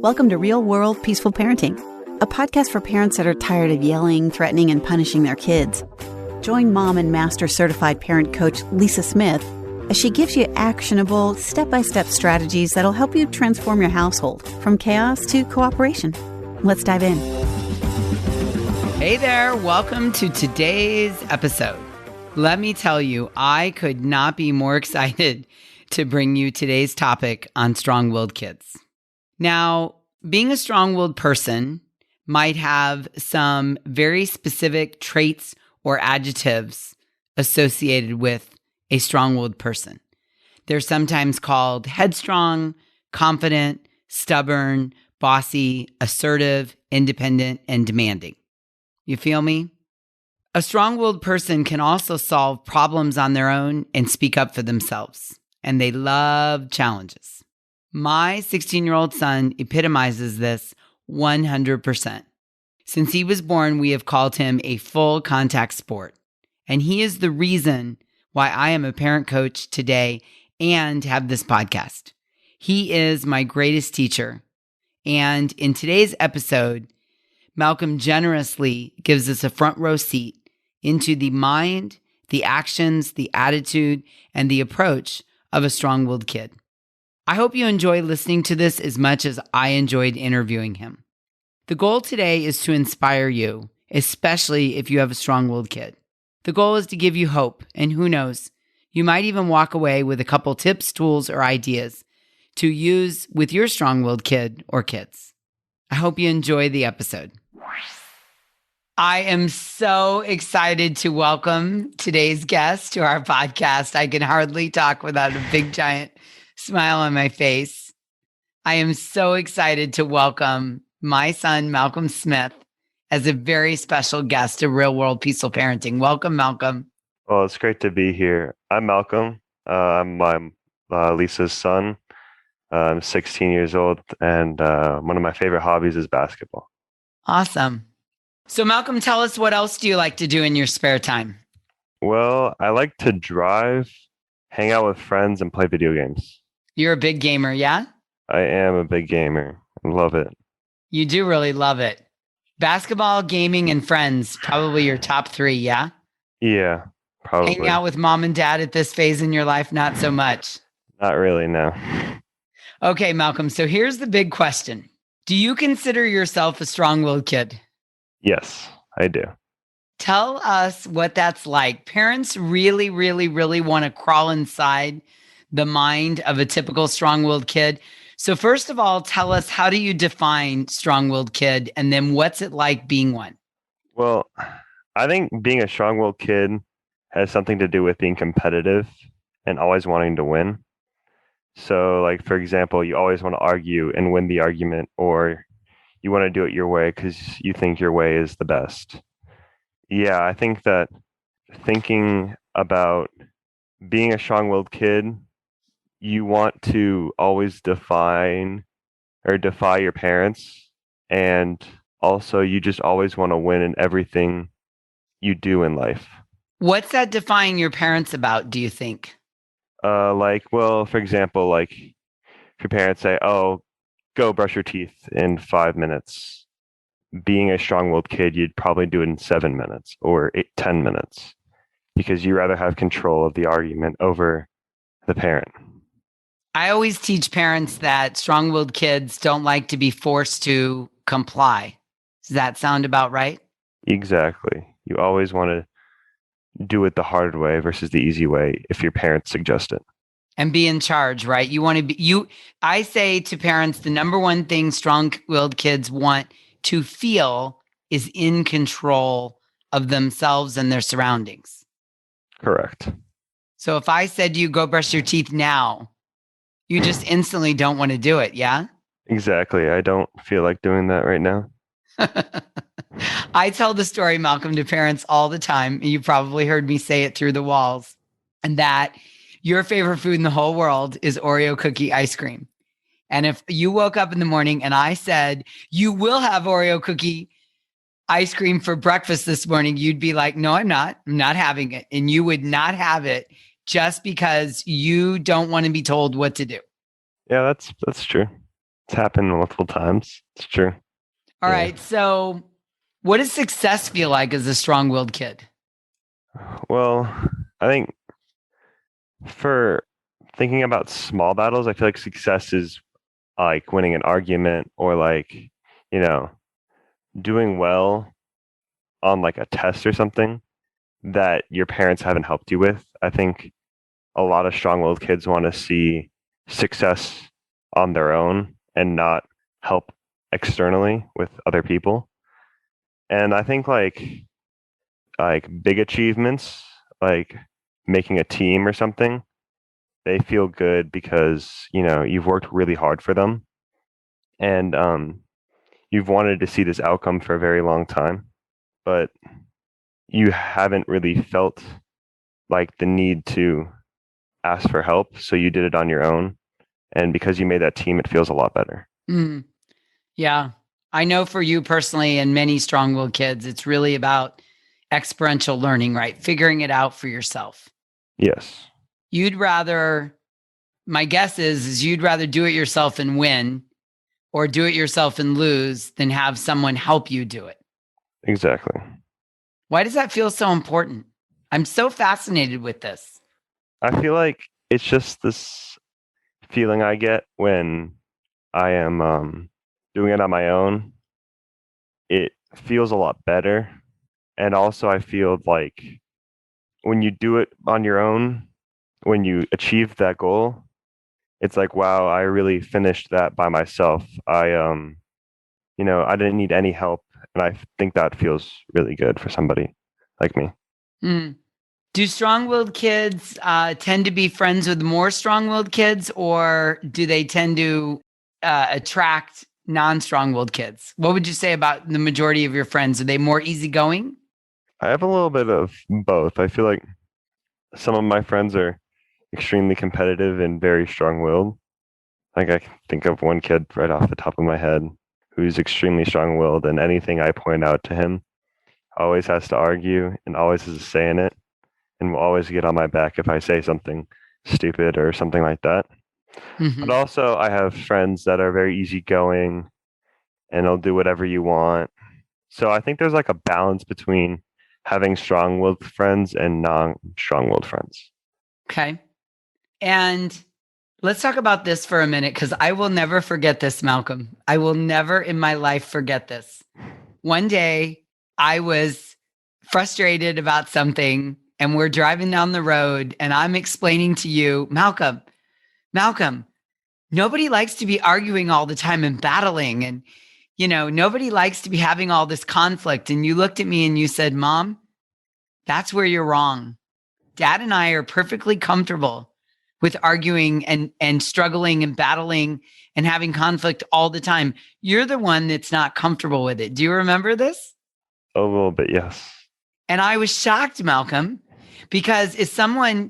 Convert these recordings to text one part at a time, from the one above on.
Welcome to Real World Peaceful Parenting, a podcast for parents that are tired of yelling, threatening, and punishing their kids. Join mom and master certified parent coach Lisa Smith as she gives you actionable, step-by-step strategies that'll help you transform your household from chaos to cooperation. Let's dive in. Hey there, welcome to today's episode. Let me tell you, I could not be more excited to bring you today's topic on strong-willed kids. Now, being a strong-willed person might have some very specific traits or adjectives associated with a strong-willed person. They're sometimes called headstrong, confident, stubborn, bossy, assertive, independent, and demanding. You feel me? A strong-willed person can also solve problems on their own and speak up for themselves, and they love challenges. My 16-year-old son epitomizes this 100%. Since he was born, we have called him a full contact sport, and he is the reason why I am a parent coach today and have this podcast. He is my greatest teacher, and in today's episode, Malcolm generously gives us a front row seat into the mind, the actions, the attitude, and the approach of a strong-willed kid. I hope you enjoy listening to this as much as I enjoyed interviewing him. The goal today is to inspire you, especially if you have a strong-willed kid. The goal is to give you hope, and who knows, you might even walk away with a couple tips, tools, or ideas to use with your strong-willed kid or kids. I hope you enjoy the episode. I am so excited to welcome today's guest to our podcast. I can hardly talk without a big, giant smile on my face. I am so excited to welcome my son, Malcolm Smith, as a very special guest to Real World Peaceful Parenting. Welcome, Malcolm. Well, it's great to be here. I'm Malcolm. I'm Lisa's son. I'm 16 years old, and one of my favorite hobbies is basketball. Awesome. So, Malcolm, tell us, what else do you like to do in your spare time? Well, I like to drive, hang out with friends, and play video games. You're a big gamer, yeah? I am a big gamer. I love it. You do really love it. Basketball, gaming, and friends, probably your top three, yeah? Yeah, probably. Hanging out with mom and dad at this phase in your life, not so much. Not really, no. Okay, Malcolm, so here's the big question. Do you consider yourself a strong-willed kid? Yes, I do. Tell us what that's like. Parents really, really, really want to crawl inside the mind of a typical strong-willed kid. So first of all, tell us, how do you define strong-willed kid? And then what's it like being one? Well, I think being a strong-willed kid has something to do with being competitive and always wanting to win. So, like, for example, you always want to argue and win the argument, or you want to do it your way because you think your way is the best. Yeah, I think that thinking about being a strong-willed kid, you want to always defy your parents, and also you just always want to win in everything you do in life. What's that defying your parents about, do you think? For example, like if your parents say, "Oh, go brush your teeth in 5 minutes." Being a strong-willed kid, you'd probably do it in 7 minutes or 10 minutes because you rather have control of the argument over the parent. I always teach parents that strong-willed kids don't like to be forced to comply. Does that sound about right? Exactly. You always want to do it the hard way versus the easy way if your parents suggest it. And be in charge, right? You want to be, I say to parents, the number one thing strong-willed kids want to feel is in control of themselves and their surroundings. Correct. So if I said to you, go brush your teeth now, you just instantly don't want to do it, yeah? Exactly. I don't feel like doing that right now. I tell the story, Malcolm, to parents all the time. You probably heard me say it through the walls, and that your favorite food in the whole world is Oreo cookie ice cream. And if you woke up in the morning and I said, you will have Oreo cookie ice cream for breakfast this morning, you'd be like, no, I'm not. I'm not having it. And you would not have it just because you don't want to be told what to do. Yeah, that's true. It's happened multiple times. It's true. All Yeah. right. So, what does success feel like as a strong willed kid? Well, I think for thinking about small battles, I feel like success is like winning an argument or like, you know, doing well on like a test or something that your parents haven't helped you with. I think a lot of strong-willed kids want to see success on their own and not help externally with other people. And I think like big achievements, like making a team or something, they feel good because, you've worked really hard for them and you've wanted to see this outcome for a very long time, but you haven't really felt like the need to ask for help, so you did it on your own. And because you made that team, it feels a lot better. Mm, yeah. I know for you personally and many strong willed kids, it's really about experiential learning, right? Figuring it out for yourself. Yes. You'd rather, my guess is you'd rather do it yourself and win or do it yourself and lose than have someone help you do it. Exactly. Why does that feel so important? I'm so fascinated with this. I feel like it's just this feeling I get when I am doing it on my own. It feels a lot better. And also, I feel like when you do it on your own, when you achieve that goal, it's like, wow, I really finished that by myself. I didn't need any help. And I think that feels really good for somebody like me. Mm. Do strong-willed kids tend to be friends with more strong-willed kids, or do they tend to attract non-strong-willed kids? What would you say about the majority of your friends? Are they more easygoing? I have a little bit of both. I feel like some of my friends are extremely competitive and very strong-willed. Like I can think of one kid right off the top of my head who's extremely strong-willed, and anything I point out to him always has to argue and always has a say in it, and will always get on my back if I say something stupid or something like that. Mm-hmm. But also, I have friends that are very easygoing and they'll do whatever you want. So I think there's like a balance between having strong-willed friends and non-strong-willed friends. Okay. And let's talk about this for a minute because I will never forget this, Malcolm. I will never in my life forget this. One day I was frustrated about something and we're driving down the road and I'm explaining to you, Malcolm, nobody likes to be arguing all the time and battling. And, nobody likes to be having all this conflict. And you looked at me and you said, Mom, that's where you're wrong. Dad and I are perfectly comfortable with arguing and struggling and battling and having conflict all the time. You're the one that's not comfortable with it. Do you remember this? A little bit, yes. And I was shocked, Malcolm, because as someone,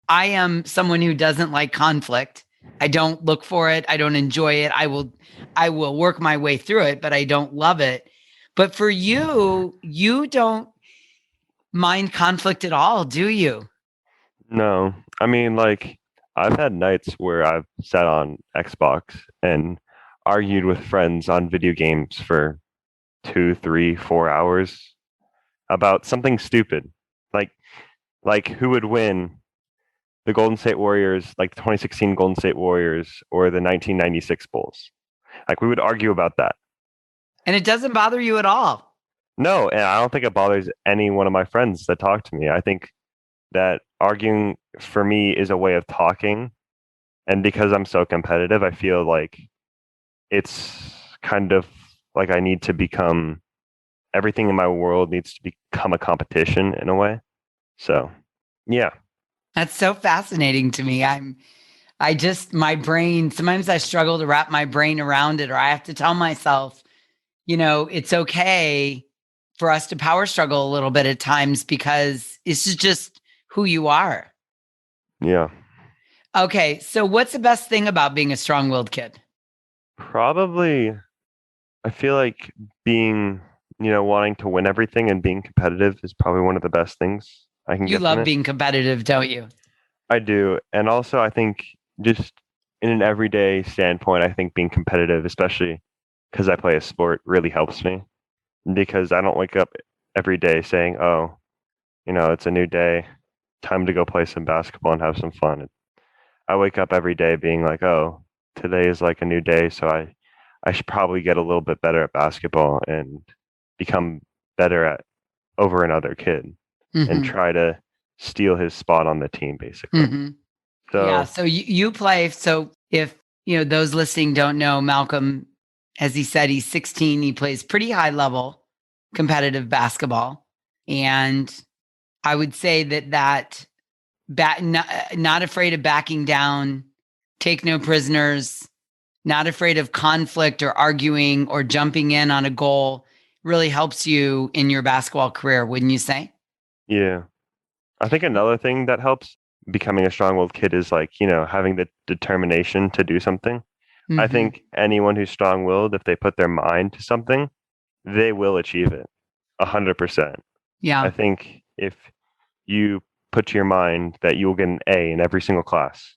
I am someone who doesn't like conflict. I don't look for it. I don't enjoy it. I will work my way through it, but I don't love it. But for you, you don't mind conflict at all, do you? No, I mean, like, I've had nights where I've sat on Xbox and argued with friends on video games for 2, 3, 4 hours about something stupid. Like, like who would win, the Golden State Warriors, like the 2016 Golden State Warriors or the 1996 Bulls? Like, we would argue about that. And it doesn't bother you at all. No, and I don't think it bothers any one of my friends that talk to me. I think that arguing for me is a way of talking. And because I'm so competitive, I feel like it's kind of like I need to become, everything in my world needs to become a competition in a way. So, yeah. That's so fascinating to me. My brain, sometimes I struggle to wrap my brain around it, or I have to tell myself, it's okay for us to power struggle a little bit at times because this is just who you are. Yeah. Okay. So what's the best thing about being a strong-willed kid? Probably, I feel like being, wanting to win everything and being competitive is probably one of the best things I can You get from love it. being competitive, don't you? I do. And also, I think just in an everyday standpoint, I think being competitive, especially because I play a sport, really helps me because I don't wake up every day saying, "Oh, it's a new day, time to go play some basketball and have some fun." I wake up every day being like, "Oh, today is like a new day, so I should probably get a little bit better at basketball and become better at over another kid and Hmm. try to steal his spot on the team, basically." Hmm. Yeah. So So you play. So if, those listening don't know, Malcolm, as he said, he's 16. He plays pretty high level competitive basketball. And I would say not afraid of backing down, take no prisoners, not afraid of conflict or arguing or jumping in on a goal really helps you in your basketball career, wouldn't you say? yeah, I think another thing that helps becoming a strong-willed kid is like, having the determination to do something. I Hmm. think anyone who's strong-willed, if they put their mind to something, they will achieve it 100%. I Yeah. think if you put to your mind that you will get an A in every single class,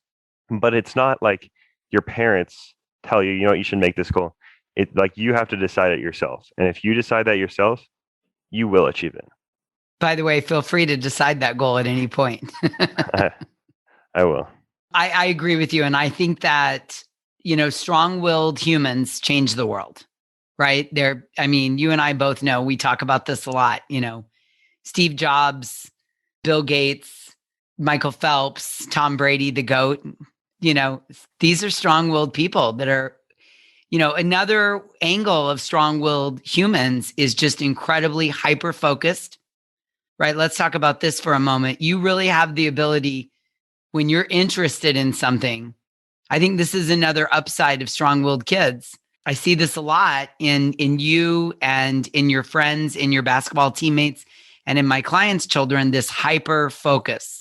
but it's not like your parents tell you, you should make this goal. It like you have to decide it yourself. And if you decide that yourself, you will achieve it. By the way, feel free to decide that goal at any point. I, I will. I agree with you. And I think that, strong willed humans change the world, right? You and I both know we talk about this a lot, Steve Jobs, Bill Gates, Michael Phelps, Tom Brady, the GOAT, these are strong willed people that are, another angle of strong willed humans is just incredibly hyper focused, right? Let's talk about this for a moment. You really have the ability when you're interested in something. I think this is another upside of strong-willed kids. I see this a lot in you and in your friends, in your basketball teammates, and in my clients' children, this hyper focus.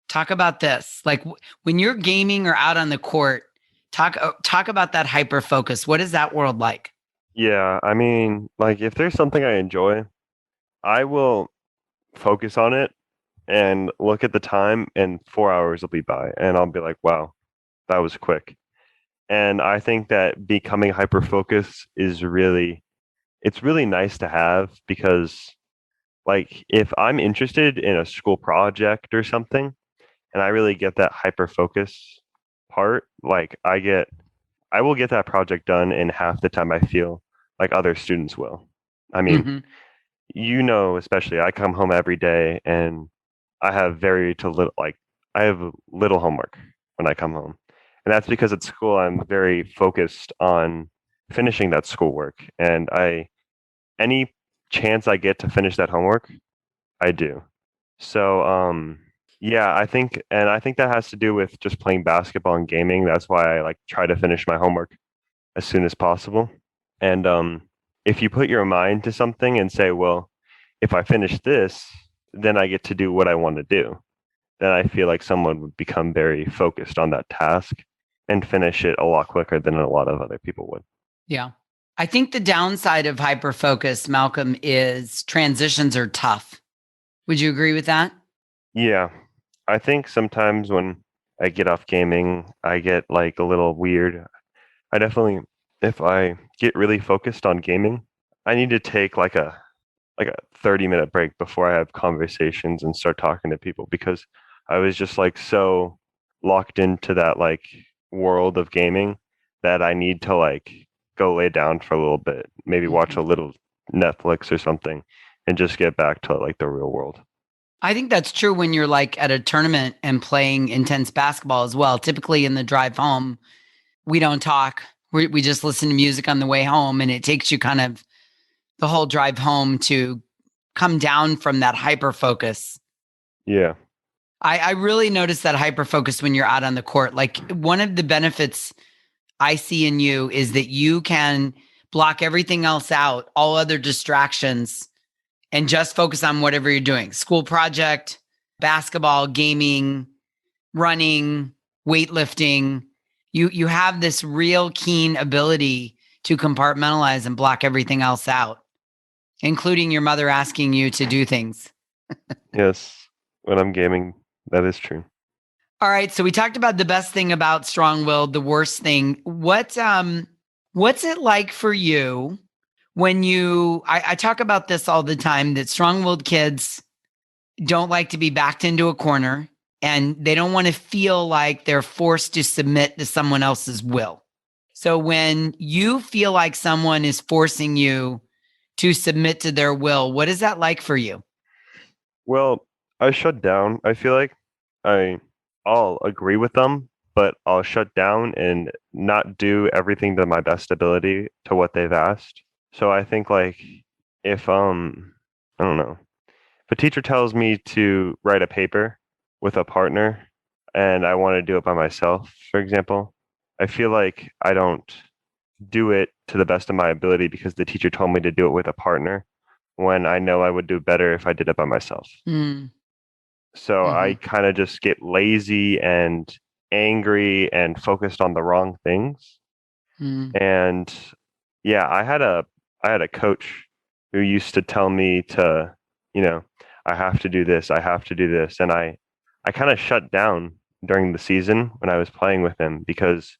Talk about this. Like when you're gaming or out on the court, talk about that hyper focus. What is that world like? Yeah, I mean, like if there's something I enjoy, I will focus on it and look at the time and 4 hours will be by and I'll be like, wow, that was quick. And I think that becoming hyper focused is it's really nice to have because like if I'm interested in a school project or something and I really get that hyper focus part, like I will get that project done in half the time I feel like other students will. I mean, Hmm. especially I come home every day and I have very to little like I have little homework when I come home. And that's because at school I'm very focused on finishing that schoolwork and I any chance I get to finish that homework, I do. So yeah, I think that has to do with just playing basketball and gaming. That's why I like try to finish my homework as soon as possible. And if you put your mind to something and say, well, if I finish this, then I get to do what I want to do, then I feel like someone would become very focused on that task and finish it a lot quicker than a lot of other people would. Yeah. I think the downside of hyper focus, Malcolm, is transitions are tough. Would you agree with that? Yeah. I think sometimes when I get off gaming, I get like a little weird. I definitely, if I get really focused on gaming, I need to take like a 30-minute break before I have conversations and start talking to people because I was just like so locked into that like world of gaming that I need to like go lay down for a little bit, maybe watch Mhm. a little Netflix or something and just get back to like the real world. I think that's true when you're like at a tournament and playing intense basketball as well. Typically in the drive home, we don't talk. We just listen to music on the way home, and it takes you kind of the whole drive home to come down from that hyper focus. Yeah. I really notice that hyper focus when you're out on the court. Like one of the benefits I see in you is that you can block everything else out, all other distractions, and just focus on whatever you're doing school project, basketball, gaming, running, weightlifting. You have this real keen ability to compartmentalize and block everything else out, including your mother asking you to do things. Yes. When I'm gaming, that is true. All right. So we talked about the best thing about strong-willed, the worst thing. What's it like for you when I talk about this all the time, that strong-willed kids don't like to be backed into a corner, and they don't want to feel like they're forced to submit to someone else's will. So when you feel like someone is forcing you to submit to their will, what is that like for you? Well, I shut down. I feel like I'll agree with them, but I'll shut down and not do everything to my best ability to what they've asked. So I think like if I don't know, if a teacher tells me to write a paper with a partner and I want to do it by myself, for example, I feel like I don't do it to the best of my ability because the teacher told me to do it with a partner when I know I would do better if I did it by myself. Mm, So I mhm, kind of just get lazy and angry and focused on the wrong things. mm, And yeah, I had a coach who used to tell me to, you know, I have to do this, I have to do this. And I kind of shut down during the season when I was playing with him because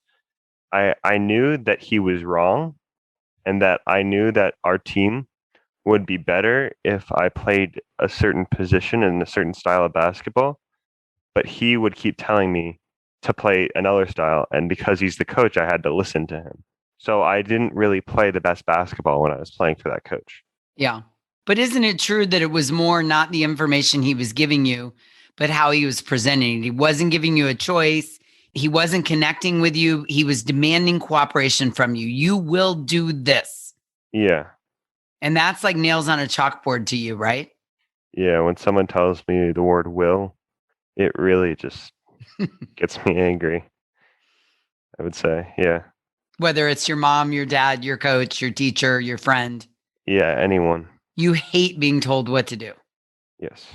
I knew that he was wrong and that I knew that our team would be better if I played a certain position in a certain style of basketball, but he would keep telling me to play another style, and because he's the coach, I had to listen to him. So I didn't really play the best basketball when I was playing for that coach. yeah. But isn't it true that it was more not the information he was giving you, but how he was presenting it? He wasn't giving you a choice. He wasn't connecting with you. He was demanding cooperation from you. You will do this. Yeah. And that's like nails on a chalkboard to you, right? Yeah, when someone tells me the word will, it really just gets me angry, I would say. Yeah. Whether it's your mom, your dad, your coach, your teacher, your friend, Yeah, anyone. you hate being told what to do Yes.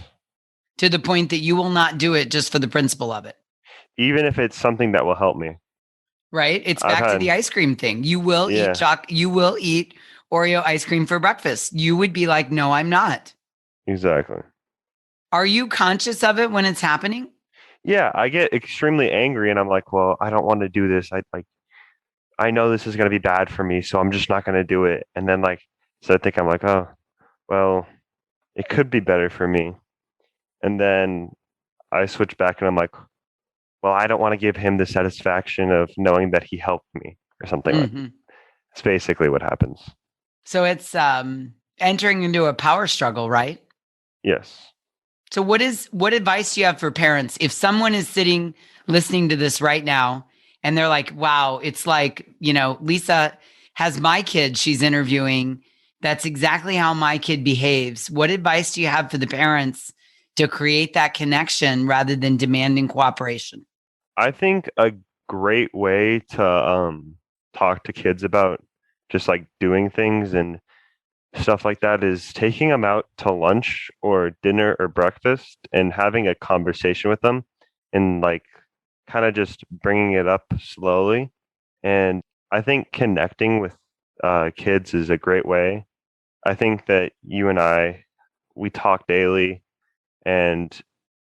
to the point that you will not do it just for the principle of it, Even if it's something that will help me. right? It's I've back to the had ice cream thing. You will eat yeah, you will eat Oreo ice cream for breakfast. You would be like, no, I'm not. exactly. Are you conscious of it when it's happening? Yeah, I get extremely angry and I'm like, well, I don't want to do this. I know this is going to be bad for me, so I'm just not going to do it. And then like so I think I'm like, oh, well, it could be better for me. And then I switch back and I'm like, well, I don't want to give him the satisfaction of knowing that he helped me or something like that. Hmm. It's basically what happens. So it's entering into a power struggle, right? Yes. So what advice do you have for parents if someone is sitting listening to this right now and they're like, wow, it's like, Lisa has my kid she's interviewing. That's exactly how my kid behaves. What advice do you have for the parents to create that connection rather than demanding cooperation? I think a great way to talk to kids about just like doing things and stuff like that is taking them out to lunch or dinner or breakfast and having a conversation with them and like kind of just bringing it up slowly. And I think connecting with kids is a great way. I think that you and we talk daily and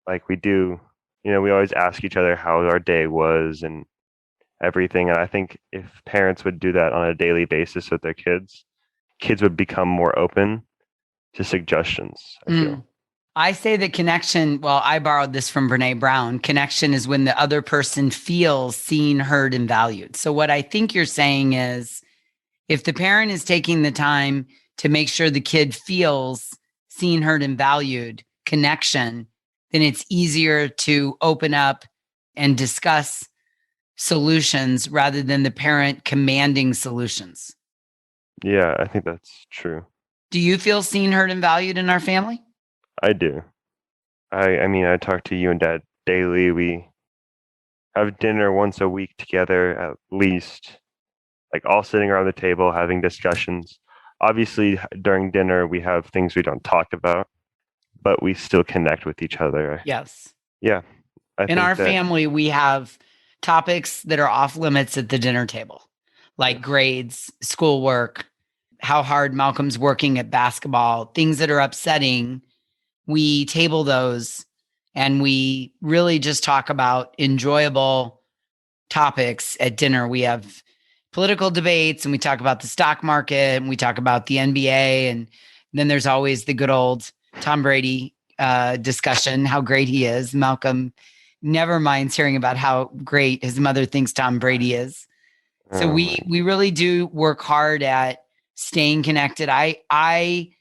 like we do, we always ask each other how our day was and everything. And I think if parents would do that on a daily basis with their kids would become more open to suggestions, I Mm. feel. I say that connection, well, I borrowed this from Brene Brown. Connection is when the other person feels seen, heard, and valued. So, what I think you're saying is if the parent is taking the time to make sure the kid feels seen, heard, and valued, connection, then it's easier to open up and discuss solutions rather than the parent commanding solutions. Yeah, I think that's true. Do you feel seen, heard, and valued in our family? I do. I mean, I talk to you and dad daily. We have dinner once a week together at least, like all sitting around the table having discussions. Obviously, during dinner, we have things we don't talk about, but we still connect with each other. Yes. Yeah, I In think our that, family, we have topics that are off limits at the dinner table, like yes. grades, schoolwork, how hard Malcolm's working at basketball, things that are upsetting. We table those And we really just talk about enjoyable topics at dinner. We have political debates and we talk about the stock market and we talk about the NBA. And then there's always the good old Tom Brady discussion, how great he is. Malcolm never minds hearing about how great his mother thinks Tom Brady is. So we really do work hard at staying connected. I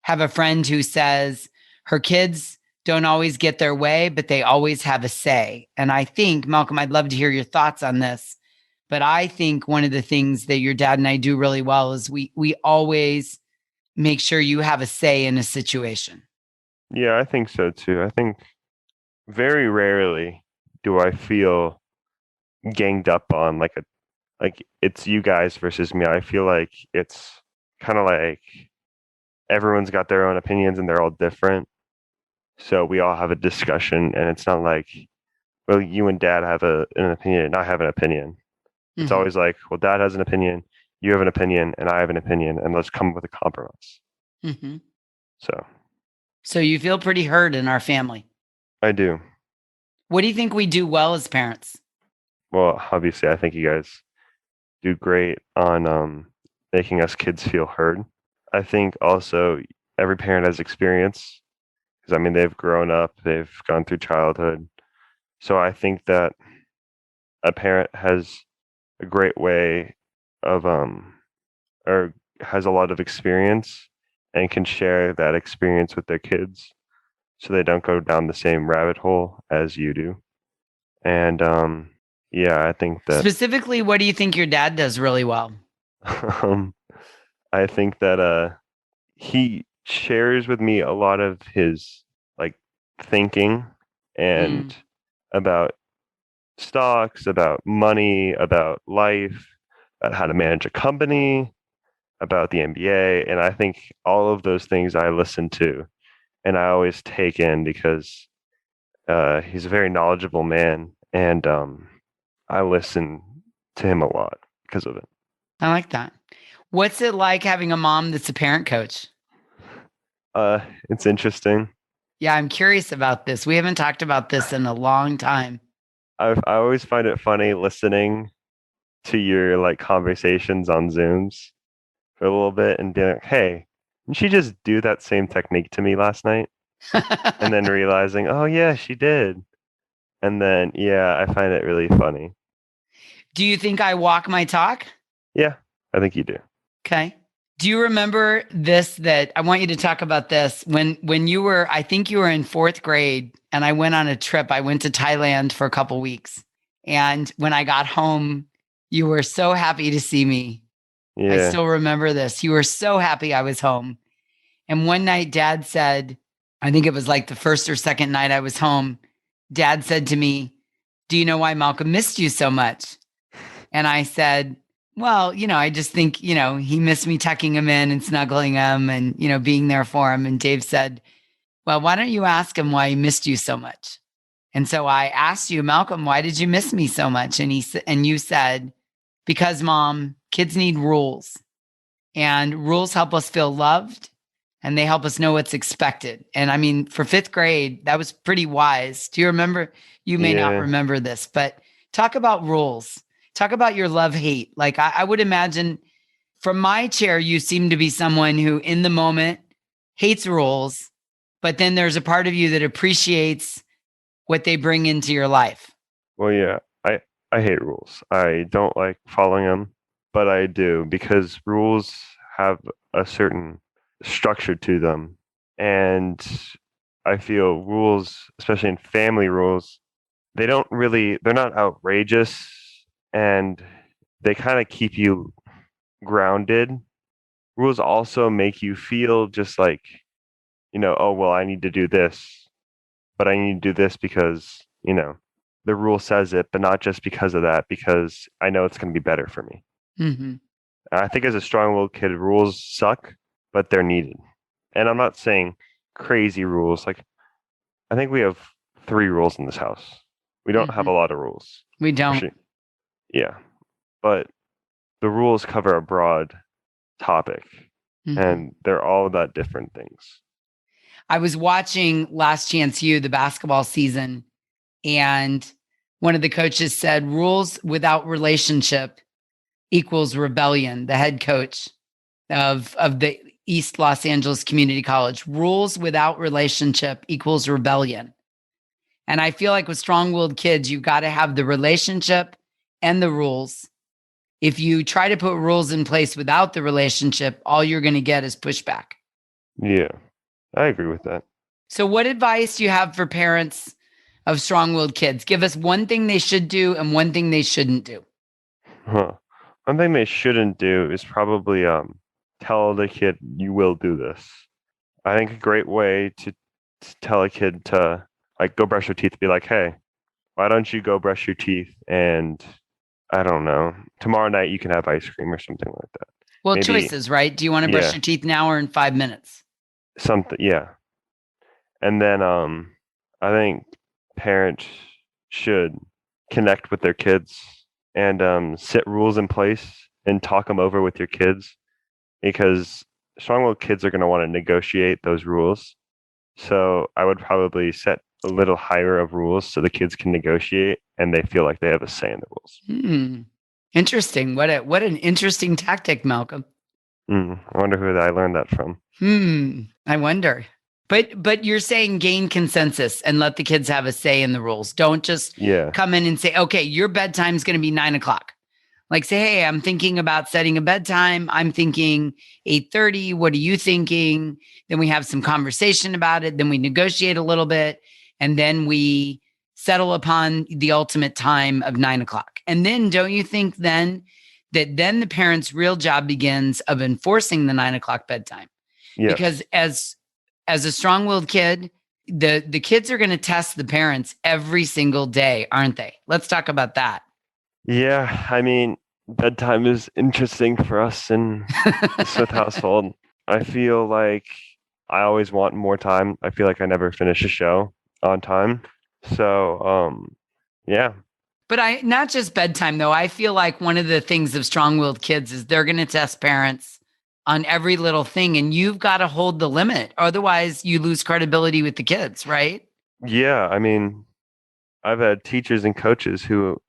have a friend who says her kids don't always get their way, but they always have a say. And I think, Malcolm, I'd love to hear your thoughts on this. But I think one of the things that your dad and I do really well is we always make sure you have a say in a situation. Yeah, I think so too. I think very rarely do I feel ganged up on like it's you guys versus me. I feel like it's kind of like everyone's got their own opinions and they're all different. So we all have a discussion, and it's not like, well, you and dad have an opinion and I have an opinion. It's always like, well, dad has an opinion, you have an opinion, and I have an opinion, and let's come up with a compromise. Mm-hmm. So you feel pretty heard in our family. I do. What do you think we do well as parents? Well, obviously, I think you guys do great on making us kids feel heard. I think also every parent has experience because, I mean, they've grown up, they've gone through childhood. So I think that a parent has a great way of or has a lot of experience and can share that experience with their kids so they don't go down the same rabbit hole as you do. And yeah, I think that specifically, what do you think your dad does really well? I think that he shares with me a lot of his like thinking and about stocks, about money, about life, about how to manage a company, about the NBA. And I think all of those things I listen to and I always take in because he's a very knowledgeable man. And I listen to him a lot because of it. I like that. What's it like having a mom that's a parent coach? It's interesting. Yeah, I'm curious about this. We haven't talked about this in a long time. I always find it funny listening to your like conversations on Zooms for a little bit and being like, hey, didn't she just do that same technique to me last night? And then realizing, oh yeah, she did. And then yeah, I find it really funny. Do you think I walk my talk? Yeah, I think you do. Okay. Do you remember this, that I want you to talk about this when you were, I think you were in 4th grade and I went on a trip. I went to Thailand for a couple weeks. And when I got home, you were so happy to see me. Yeah. I still remember this. You were so happy I was home. And one night dad said, I think it was like the first or second night I was home, dad said to me, do you know why Malcolm missed you so much? And I said, well, I just think, he missed me tucking him in and snuggling him and, being there for him. And Dave said, well, why don't you ask him why he missed you so much? And so I asked you, Malcolm, why did you miss me so much? And you said, because Mom, kids need rules, and rules help us feel loved and they help us know what's expected. And I mean, for 5th grade, that was pretty wise. Do you remember? You may not remember this, but talk about rules. Talk about your love-hate. Like I would imagine from my chair, you seem to be someone who in the moment hates rules, but then there's a part of you that appreciates what they bring into your life. Well, yeah, I hate rules. I don't like following them, but I do because rules have a certain structure to them. And I feel rules, especially in family rules, they're not outrageous. And they kind of keep you grounded. Rules also make you feel just like, oh, well, I need to do this, but I need to do this because, the rule says it, but not just because of that, because I know it's going to be better for me. Mm-hmm. I think as a strong-willed kid, rules suck, but they're needed. And I'm not saying crazy rules. Like, I think we have 3 rules in this house. We don't have a lot of rules. We don't. Actually, yeah, but the rules cover a broad topic and they're all about different things. I was watching Last Chance U, the basketball season, and one of the coaches said, rules without relationship equals rebellion. The head coach of the East Los Angeles Community College, rules without relationship equals rebellion. And I feel like with strong-willed kids, you've got to have the relationship and the rules. If you try to put rules in place without the relationship, all you're going to get is pushback. Yeah, I agree with that. So what advice do you have for parents of strong-willed kids? Give us one thing they should do and one thing they shouldn't do. One thing they shouldn't do is probably tell the kid you will do this. I think a great way to tell a kid to like go brush your teeth, be like, hey, why don't you go brush your teeth, and I don't know, tomorrow night you can have ice cream or something like that. Well, Maybe, choices, right? Do you want to brush your teeth now or in 5 minutes? Something, yeah. And then I think parents should connect with their kids and set rules in place and talk them over with your kids, because strong-willed kids are going to want to negotiate those rules. So I would probably set a little higher of rules so the kids can negotiate and they feel like they have a say in the rules. Interesting. What an interesting tactic, Malcolm. I wonder who I learned that from. I wonder. But you're saying gain consensus and let the kids have a say in the rules. Don't just come in and say, okay, your bedtime is going to be 9:00. Like say, hey, I'm thinking about setting a bedtime. I'm thinking 8:30. What are you thinking? Then we have some conversation about it. Then we negotiate a little bit. And then we settle upon the ultimate time of 9:00. And then don't you think then that then the parent's real job begins of enforcing the 9:00 bedtime? Yes. Because as a strong-willed kid, the kids are going to test the parents every single day, aren't they? Let's talk about that. Yeah, I mean, bedtime is interesting for us in the Smith household. I feel like I always want more time. I feel like I never finish a show on time. So, yeah. But not just bedtime, though. I feel like one of the things of strong-willed kids is they're going to test parents on every little thing, and you've got to hold the limit. Otherwise, you lose credibility with the kids, right? Yeah, I mean, I've had teachers and coaches who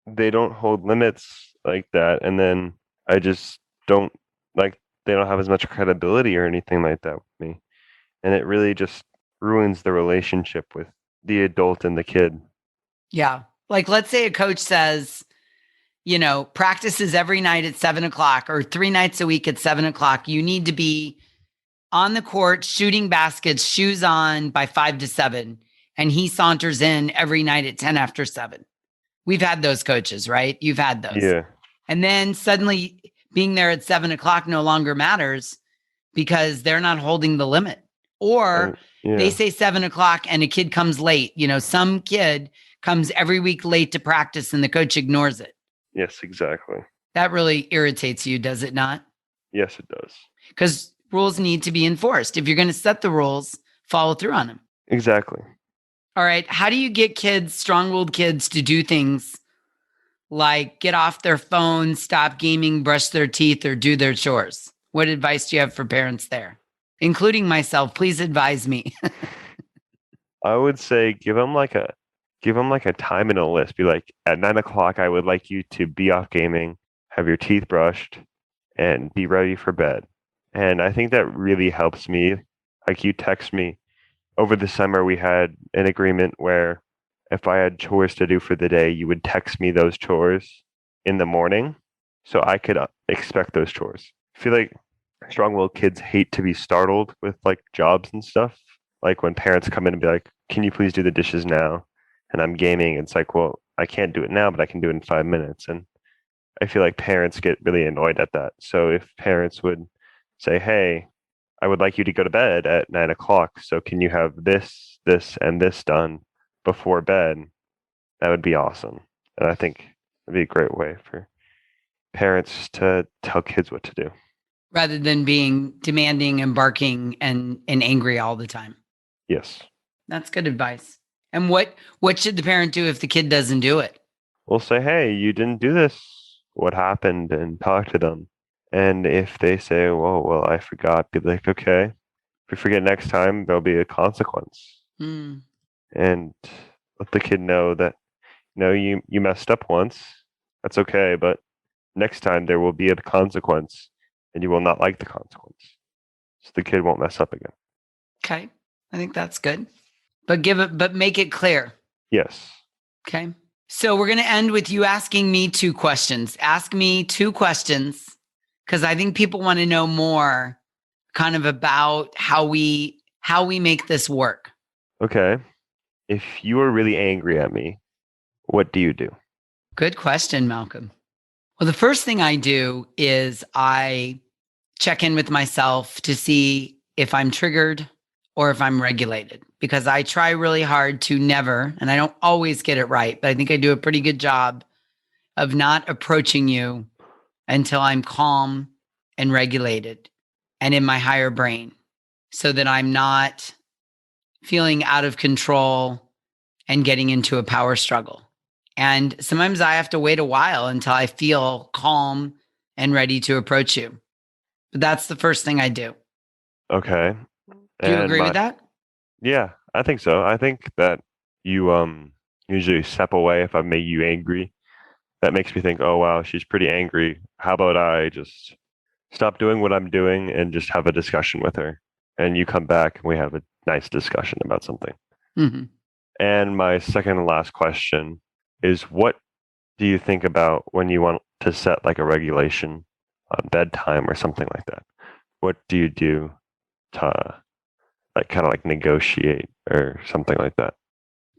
they don't hold limits like that, and then I just don't like they don't have as much credibility or anything like that with me, and it really just ruins the relationship with the adult and the kid. Yeah, like let's say a coach says, practices every night at 7:00 or 3 nights a week at 7:00. You need to be on the court shooting baskets, shoes on by 5 to 7, and he saunters in every night at 10 after 7. We've had those coaches, right? You've had those. Yeah. And then suddenly being there at 7:00 no longer matters because they're not holding the limit. Or they say 7:00 and a kid comes late. Some kid comes every week late to practice and the coach ignores it. Yes, exactly. That really irritates you, does it not? Yes, it does. Because rules need to be enforced. If you're going to set the rules, follow through on them. Exactly. All right. How do you get kids, strong-willed kids, to do things like get off their phones, stop gaming, brush their teeth, or do their chores? What advice do you have for parents there? Including myself, please advise me. I would say give them like a time and a list. Be like, at 9:00, I would like you to be off gaming, have your teeth brushed, and be ready for bed. And I think that really helps me. Like you text me over the summer, we had an agreement where if I had chores to do for the day, you would text me those chores in the morning so I could expect those chores. I feel like strong-willed kids hate to be startled with like jobs and stuff. Like when parents come in and be like, can you please do the dishes now? And I'm gaming. It's like, well, I can't do it now, but I can do it in 5 minutes. And I feel like parents get really annoyed at that. So if parents would say, hey, I would like you to go to bed at 9:00. So can you have this, and this done before bed? That would be awesome. And I think it'd be a great way for parents to tell kids what to do. Rather than being demanding and barking and angry all the time. Yes. That's good advice. And what should the parent do if the kid doesn't do it? We'll say, hey, you didn't do this. What happened? And talk to them. And if they say, well, I forgot, be like, okay, you forget next time, there'll be a consequence. Mm. And let the kid know that, you messed up once. That's okay, but next time there will be a consequence, and you will not like the consequence. So the kid won't mess up again. Okay. I think that's good. But make it clear. Yes. Okay. So we're going to end with you asking me 2 questions. Ask me 2 questions because I think people want to know more kind of about how we make this work. Okay. If you are really angry at me, what do you do? Good question, Malcolm. Well, the first thing I do is I check in with myself to see if I'm triggered or if I'm regulated, because I try really hard to never, and I don't always get it right, but I think I do a pretty good job of not approaching you until I'm calm and regulated and in my higher brain, so that I'm not feeling out of control and getting into a power struggle. And sometimes I have to wait a while until I feel calm and ready to approach you. But that's the first thing I do. Okay. Do you agree with that? Yeah, I think so. I think that you usually step away if I make you angry. That makes me think, oh wow, she's pretty angry. How about I just stop doing what I'm doing and just have a discussion with her? And you come back and we have a nice discussion about something. Mm-hmm. And my second and last question is, what do you think about when you want to set like a regulation on bedtime or something like that? What do you do to kind of negotiate or something like that?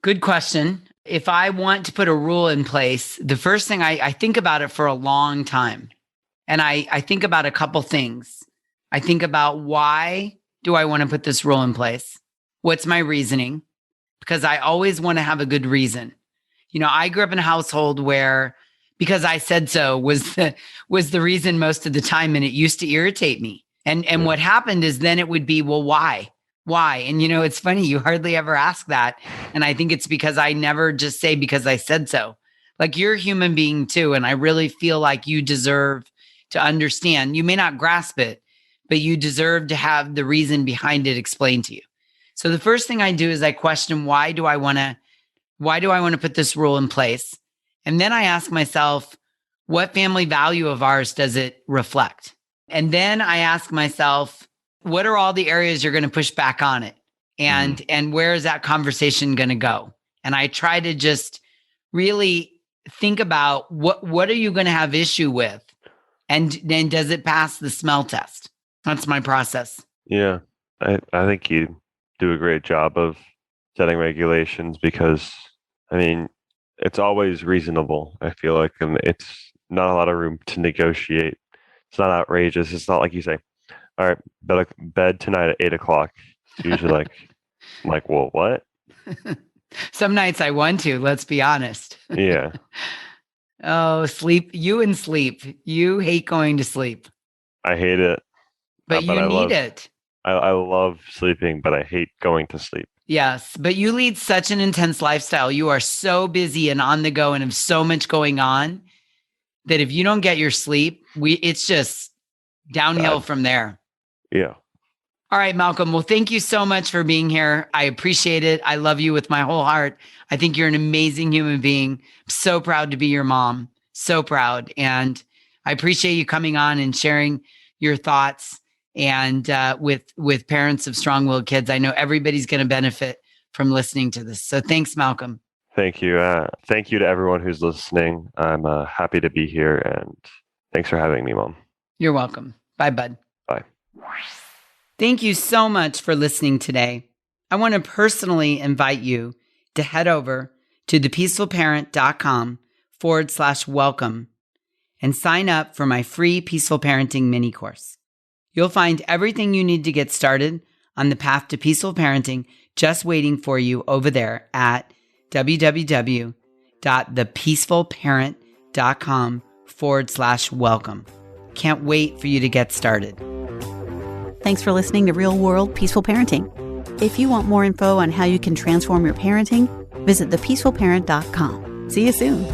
Good question. If I want to put a rule in place, the first thing I think about it for a long time. And I think about a couple things. I think about, why do I want to put this rule in place? What's my reasoning? Because I always want to have a good reason. I grew up in a household where, because I said so was the reason most of the time, and it used to irritate me. And what happened is then it would be, well, why? Why? And it's funny, you hardly ever ask that. And I think it's because I never just say because I said so. Like, you're a human being too. And I really feel like you deserve to understand. You may not grasp it, but you deserve to have the reason behind it explained to you. So the first thing I do is I question, why do I want to put this rule in place? And then I ask myself, what family value of ours does it reflect? And then I ask myself, what are all the areas you're going to push back on it? And where is that conversation going to go? And I try to just really think about what are you going to have issue with? And then does it pass the smell test? That's my process. Yeah, I think you do a great job of setting regulations, because, it's always reasonable. I feel like, and it's not a lot of room to negotiate. It's not outrageous. It's not like you say, all right, bed tonight at 8:00. It's usually I'm like, well, what? Some nights I want to, let's be honest. Yeah. Oh, sleep. You and sleep. You hate going to sleep. I hate it. But you need it. I love sleeping, but I hate going to sleep. Yes, but you lead such an intense lifestyle. You are so busy and on the go and have so much going on that if you don't get your sleep, it's just downhill from there. Yeah. All right, Malcolm. Well, thank you so much for being here. I appreciate it. I love you with my whole heart. I think you're an amazing human being. I'm so proud to be your mom. So proud. And I appreciate you coming on and sharing your thoughts and with parents of strong-willed kids. I know everybody's going to benefit from listening to this. So thanks, Malcolm. Thank you. Thank you to everyone who's listening. I'm happy to be here, and thanks for having me, Mom. You're welcome. Bye, bud. Bye. Thank you so much for listening today. I want to personally invite you to head over to thepeacefulparent.com/welcome and sign up for my free Peaceful Parenting mini course. You'll find everything you need to get started on the path to peaceful parenting just waiting for you over there at www.thepeacefulparent.com/welcome. Can't wait for you to get started. Thanks for listening to Real World Peaceful Parenting. If you want more info on how you can transform your parenting, visit thepeacefulparent.com. See you soon.